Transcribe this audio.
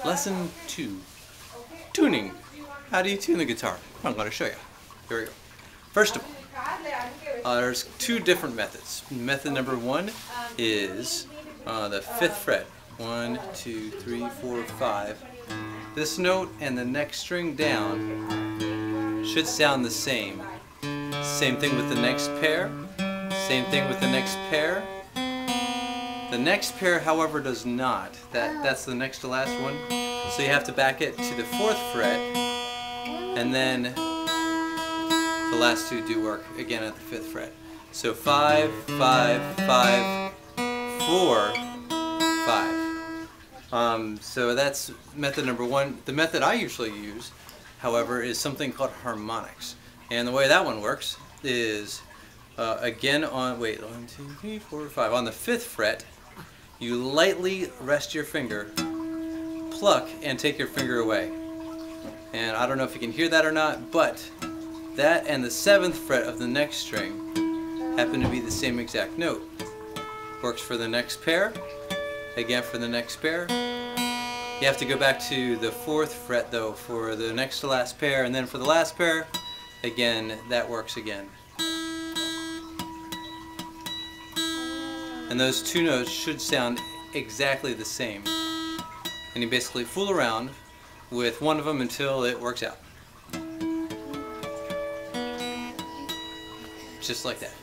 Lesson 2. Tuning. How do you tune the guitar? I'm going to show you. Here we go. First of all, there's two different methods. Method number 1 is the 5th fret. 1, 2, 3, 4, 5. This note and the next string down should sound the same. Same thing with the next pair. Same thing with the next pair. The next pair, however, does not. That's the next to last one. So you have to back it to the 4th fret, and then the last two do work again at the 5th fret. So 5, 5, 5, 4, 5. So that's method number 1. The method I usually use, however, is something called harmonics. And the way that one works is again on, 1, 2, 3, 4, 5. On the 5th fret, you lightly rest your finger, pluck, and take your finger away. And I don't know if you can hear that or not, but that and the 7th fret of the next string happen to be the same exact note. Works for the next pair, again for the next pair. You have to go back to the 4th fret though for the next to last pair, and then for the last pair, again, that works again. And those two notes should sound exactly the same. And you basically fool around with one of them until it works out. Just like that.